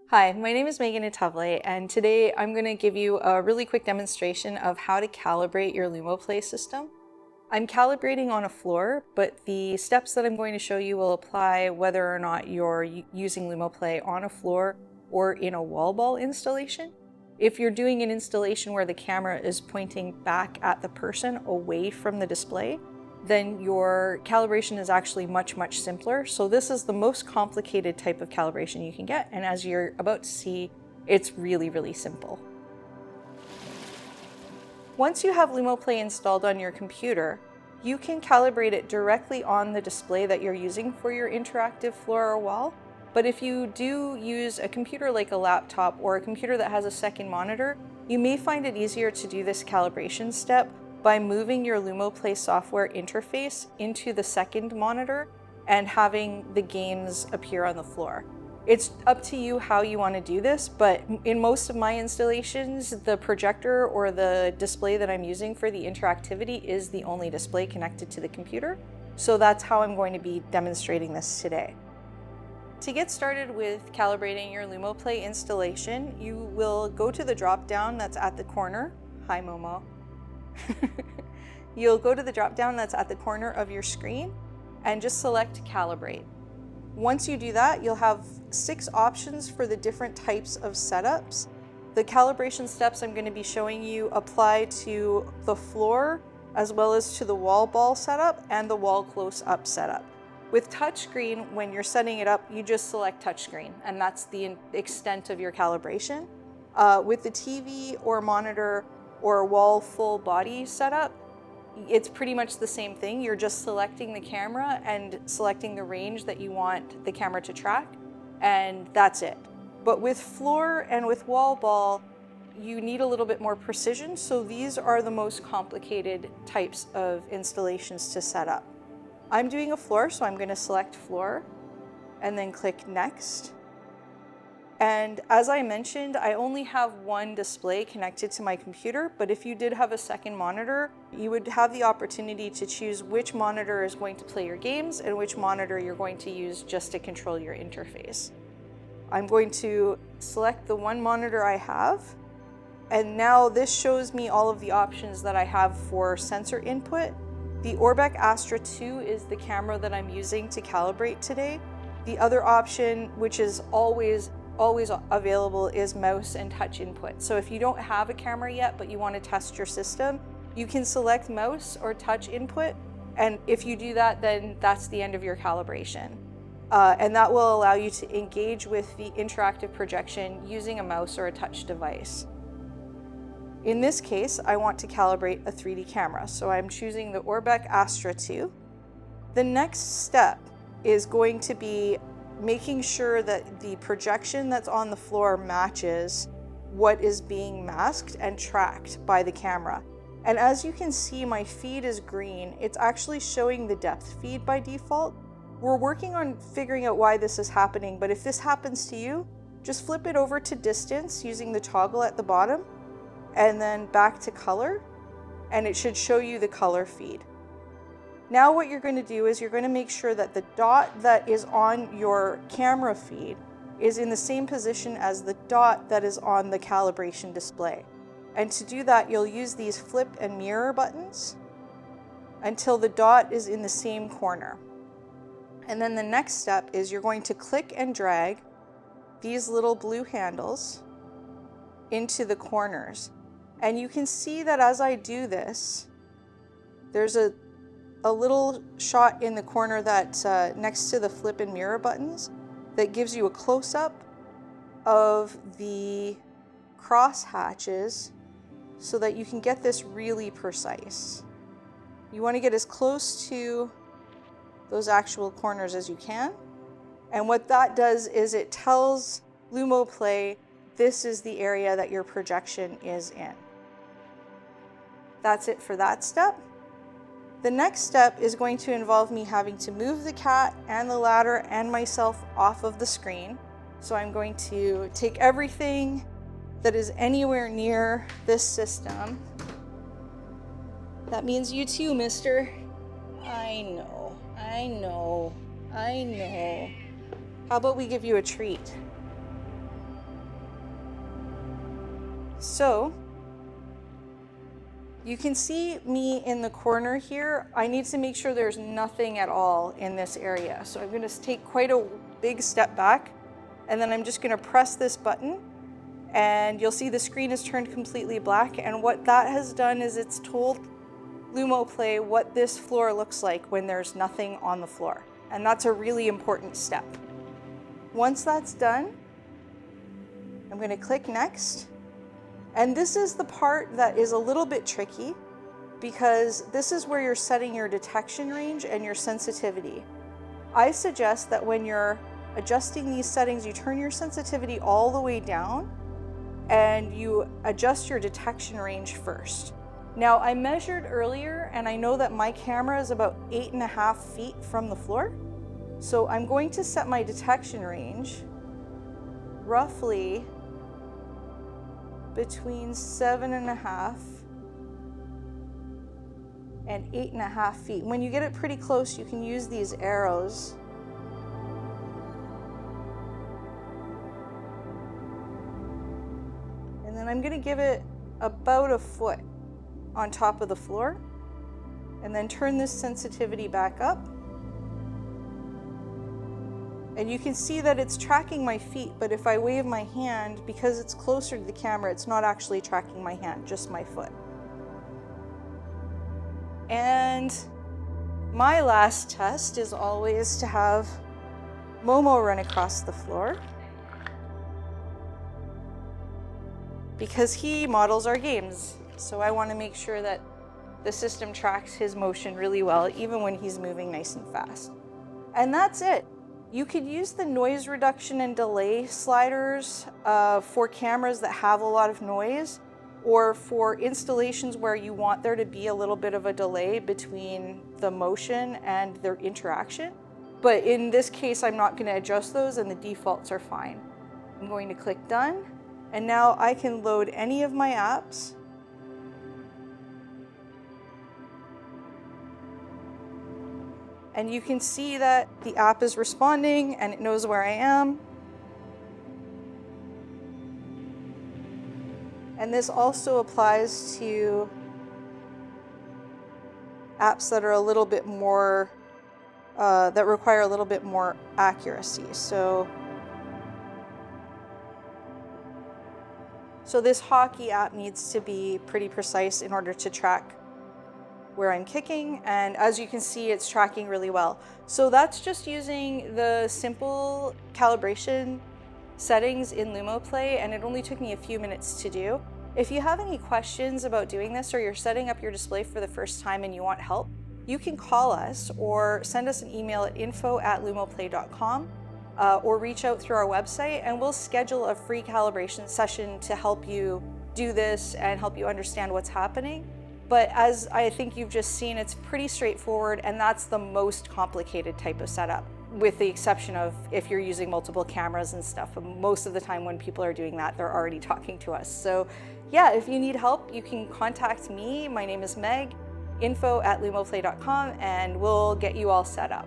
Hi, my name is Megan Atavle, and today I'm going to give you a really quick demonstration of how to calibrate your LUMOplay system. I'm calibrating on a floor, but the steps that I'm going to show you will apply whether or not you're using LUMOplay on a floor or in a wall ball installation. If you're doing an installation where the camera is pointing back at the person away from the display, then your calibration is actually much simpler. So this is the most complicated type of calibration you can get, and as you're about to see, it's really simple. Once you have LUMOplay installed on your computer, you can calibrate it directly on the display that you're using for your interactive floor or wall. But if you do use a computer like a laptop or a computer that has a second monitor, you may find it easier to do this calibration step by moving your LUMOplay software interface into the second monitor and having the games appear on the floor. It's up to you how you want to do this, but in most of my installations, the projector or the display that I'm using for the interactivity is the only display connected to the computer. So that's how I'm going to be demonstrating this today. To get started with calibrating your LUMOplay installation, you will go to the drop-down that's at the corner. Hi, Momo. You'll go to the drop-down that's at the corner of your screen and just select Calibrate. Once you do that, you'll have 6 options for the different types of setups. The calibration steps I'm going to be showing you apply to the floor as well as to the wall ball setup and the wall close-up setup. With touchscreen, when you're setting it up, you just select touchscreen, and that's the extent of your calibration. With the TV or monitor or wall full body setup, it's pretty much the same thing. You're just selecting the camera and selecting the range that you want the camera to track, and that's it. But with floor and with wall ball, you need a little bit more precision, so these are the most complicated types of installations to set up. I'm doing a floor, so I'm going to select floor and then click next. And as I mentioned, I only have one display connected to my computer, but if you did have a second monitor, you would have the opportunity to choose which monitor is going to play your games and which monitor you're going to use just to control your interface. I'm going to select the one monitor I have, and now this shows me all of the options that I have for sensor input. The Orbbec Astra 2 is the camera that I'm using to calibrate today. The other option, which is always available, is mouse and touch input. So if you don't have a camera yet, but you want to test your system, you can select mouse or touch input. And if you do that, then that's the end of your calibration. And that will allow you to engage with the interactive projection using a mouse or a touch device. In this case, I want to calibrate a 3D camera, so I'm choosing the Orbbec Astra 2. The next step is going to be making sure that the projection that's on the floor matches what is being masked and tracked by the camera. And as you can see, my feed is green. It's actually showing the depth feed by default. We're working on figuring out why this is happening, but if this happens to you, just flip it over to distance using the toggle at the bottom, and then back to color, and it should show you the color feed. Now what you're going to do is you're going to make sure that the dot that is on your camera feed is in the same position as the dot that is on the calibration display. And to do that, you'll use these flip and mirror buttons until the dot is in the same corner. And then the next step is you're going to click and drag these little blue handles into the corners. And you can see that as I do this, there's a little shot in the corner that's next to the flip and mirror buttons that gives you a close-up of the cross hatches so that you can get this really precise. You want to get as close to those actual corners as you can. And what that does is it tells LUMOplay this is the area that your projection is in. That's it for that step. The next step is going to involve me having to move the cat and the ladder and myself off of the screen. So I'm going to take everything that is anywhere near this system. That means you too, mister. I know. How about we give you a treat? So you can see me in the corner here. I need to make sure there's nothing at all in this area. So I'm going to take quite a big step back, and then I'm just going to press this button, and you'll see the screen is turned completely black. And what that has done is it's told LUMOplay what this floor looks like when there's nothing on the floor. And that's a really important step. Once that's done, I'm going to click next. And this is the part that is a little bit tricky, because this is where you're setting your detection range and your sensitivity. I suggest that when you're adjusting these settings, you turn your sensitivity all the way down and you adjust your detection range first. Now, I measured earlier and I know that my camera is about 8.5 feet from the floor. So I'm going to set my detection range roughly between 7.5 and 8.5 feet. When you get it pretty close, you can use these arrows. And then I'm going to give it about a foot on top of the floor, and then turn this sensitivity back up. And you can see that it's tracking my feet, but if I wave my hand, because it's closer to the camera, it's not actually tracking my hand, just my foot. And my last test is always to have Momo run across the floor, because he models our games. So I want to make sure that the system tracks his motion really well, even when he's moving nice and fast. And that's it. You could use the noise reduction and delay sliders for cameras that have a lot of noise, or for installations where you want there to be a little bit of a delay between the motion and their interaction. But in this case, I'm not going to adjust those, and the defaults are fine. I'm going to click done, and now I can load any of my apps. And you can see that the app is responding and it knows where I am. And this also applies to apps that are a little bit more, that require a little bit more accuracy. So this hockey app needs to be pretty precise in order to track where I'm kicking, and as you can see, it's tracking really well. So that's just using the simple calibration settings in LUMOplay, and it only took me a few minutes to do. If you have any questions about doing this, or you're setting up your display for the first time and you want help, you can call us or send us an email at info@lumoplay.com, or reach out through our website, and we'll schedule a free calibration session to help you do this and help you understand what's happening. But as I think you've just seen, it's pretty straightforward, and that's the most complicated type of setup, with the exception of if you're using multiple cameras and stuff. Most of the time when people are doing that, they're already talking to us. So yeah, if you need help, you can contact me. My name is Meg, info@lumoplay.com, and we'll get you all set up.